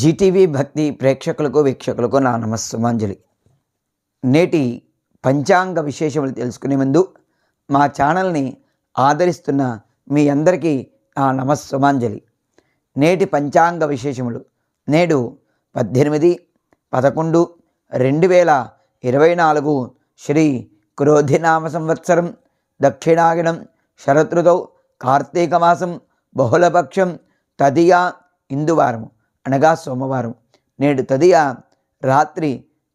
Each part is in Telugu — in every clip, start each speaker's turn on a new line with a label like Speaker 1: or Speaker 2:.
Speaker 1: జీటీవీ భక్తి ప్రేక్షకులకు వీక్షకులకు నా నమస్సుమాంజలి. నేటి పంచాంగ విశేషములు తెలుసుకునే ముందు మా ఛానల్ని ఆదరిస్తున్న మీ అందరికీ నా నమస్సుమాంజలి. నేటి పంచాంగ విశేషములు నేడు 18/11/2024 శ్రీ క్రోధినామ సంవత్సరం, దక్షిణాయనం, శరదృతౌ, కార్తీక మాసం, బహుళపక్షం, తదియ, ఇందువారము అనగా సోమవారం. నేడు తదియ రాత్రి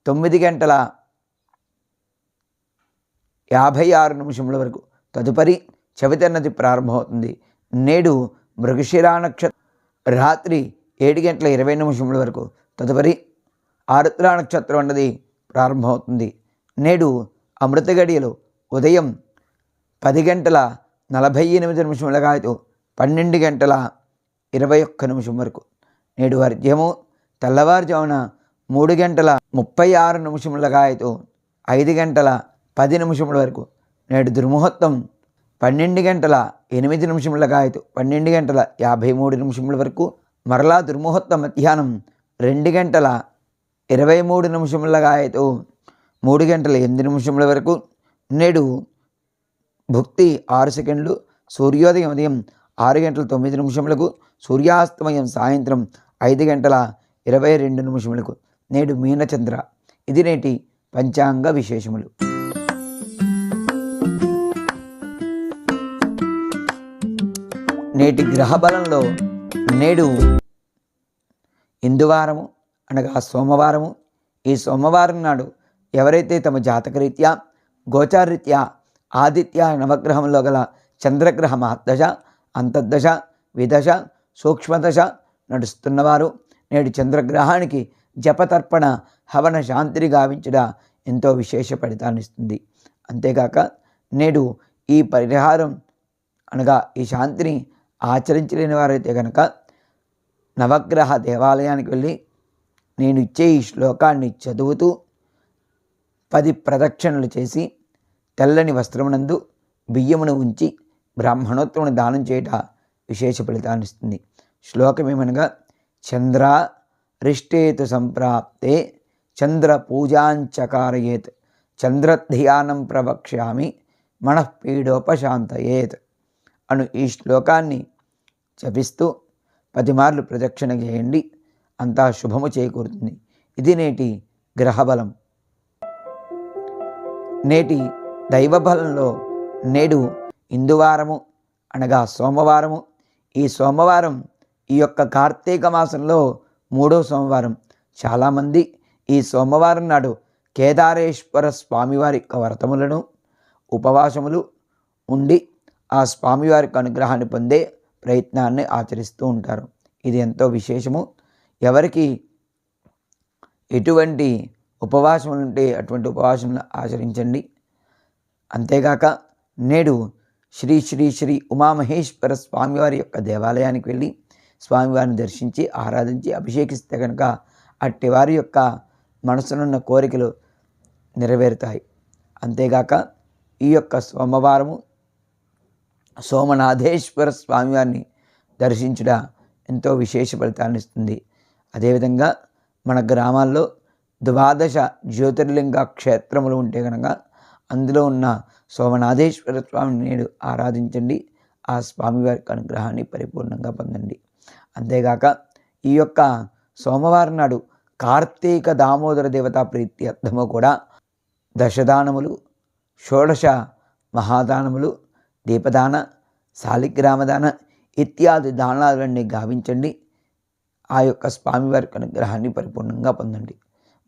Speaker 1: 9:56 వరకు, తదుపరి చవితి నది ప్రారంభమవుతుంది. నేడు మృగశిర నక్షత్రం రాత్రి 7:20 వరకు, తదుపరి ఆరుద్ర నక్షత్రం అన్నది ప్రారంభమవుతుంది. నేడు అమృత గడియలు ఉదయం 10:48 12:21 వరకు. నేడు వర్జ్యము తెల్లవారుజామున 3:36 5:10 వరకు. నేడు దుర్ముహూర్తం 12:08 12:53 వరకు. మరలా దుర్ముహూర్తం మధ్యాహ్నం 2:23 3:08 వరకు. నేడు భుక్తి 6 సెకండ్లు. సూర్యోదయం ఉదయం 6:09 సూర్యాస్తమయం సాయంత్రం 5:22 నేడు మీనచంద్ర. ఇది నేటి పంచాంగ విశేషములు. నేటి గ్రహబలంలో నేడు ఇందువారము అనగా సోమవారము. ఈ సోమవారం నాడు ఎవరైతే తమ జాతకరీత్యా గోచారరీత్యా ఆదిత్య నవగ్రహంలో గల చంద్రగ్రహ మహర్దశ, అంతర్దశ, విదశ, సూక్ష్మదశ నడుస్తున్నవారు నేడు చంద్రగ్రహానికి జపతర్పణ హవన శాంతిని గావించడ ఎంతో విశేష ఫలితాన్ని ఇస్తుంది. అంతేకాక నేడు ఈ పరిహారం అనగా ఈ శాంతిని ఆచరించలేని వారైతే కనుక నవగ్రహ దేవాలయానికి వెళ్ళి నేను ఇచ్చే ఈ శ్లోకాన్ని చదువుతూ 10 ప్రదక్షిణలు చేసి తెల్లని వస్త్రమునందు బియ్యమును ఉంచి బ్రాహ్మణోత్తమును దానం చేయట విశేష ఫలితాన్ని ఇస్తుంది. శ్లోకం ఏమనగా, చంద్ర రిష్టేతు సంప్రాప్తే చంద్ర పూజాంచకారయేత్ చంద్రధ్యానం ప్రవక్ష్యామి మనఃపీడోపశాంతయేత్ అను ఈ శ్లోకాన్ని జపిస్తూ 10 మార్లు ప్రదక్షిణ చేయండి. అంతా శుభము చేకూరుతుంది. ఇది నేటి గ్రహబలం. నేటి దైవబలంలో నేడు ఇందువారము అనగా సోమవారము. ఈ సోమవారం ఈ యొక్క కార్తీక మాసంలో 3వ సోమవారం. చాలామంది ఈ సోమవారం నాడు కేదారేశ్వర స్వామివారి యొక్క వ్రతములను ఉపవాసములు ఉండి ఆ స్వామివారి అనుగ్రహాన్ని పొందే ప్రయత్నాన్ని ఆచరిస్తూ ఉంటారు. ఇది ఎంతో విశేషము. ఎవరికి ఎటువంటి ఉపవాసములు ఉంటే అటువంటి ఉపవాసములను ఆచరించండి. అంతేగాక నేడు శ్రీ శ్రీ శ్రీ ఉమామహేశ్వర స్వామివారి యొక్క దేవాలయానికి వెళ్ళి స్వామివారిని దర్శించి ఆరాధించి అభిషేకిస్తే కనుక అట్టి వారి యొక్క మనసునున్న కోరికలు నెరవేరుతాయి. అంతేగాక ఈ యొక్క సోమవారము సోమనాథేశ్వర స్వామివారిని దర్శించుట ఎంతో విశేష ఫలితాన్ని ఇస్తుంది. అదేవిధంగా మన గ్రామాల్లో 12 జ్యోతిర్లింగ క్షేత్రములు ఉంటే కనుక అందులో ఉన్న సోమనాథేశ్వర స్వామిని నేడు ఆరాధించండి. ఆ స్వామివారి అనుగ్రహాన్ని పరిపూర్ణంగా పొందండి. అంతేగాక ఈ యొక్క సోమవారం నాడు కార్తీక దామోదర దేవతా ప్రీత్యర్థము కూడా దశదానములు, షోడశ మహాదానములు, దీపదాన, శాలిగ్రామదాన ఇత్యాది దానాలన్నీ గావించండి. ఆ యొక్క స్వామివారి అనుగ్రహాన్ని పరిపూర్ణంగా పొందండి.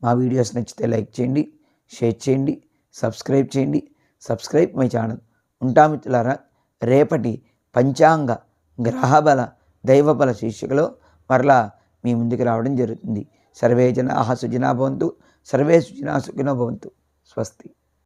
Speaker 1: మా వీడియోస్ నచ్చితే లైక్ చేయండి, షేర్ చేయండి, సబ్స్క్రైబ్ చేయండి. Subscribe my channel. ఉంటా మిత్రులారా. రేపటి పంచాంగ గ్రహబల దైవబల శీర్షికలో మరలా మీ ముందుకు రావడం జరుగుతుంది. సర్వే జనాః సుఖినో భవంతు, సర్వే సుఖినో భవంతు. స్వస్తి.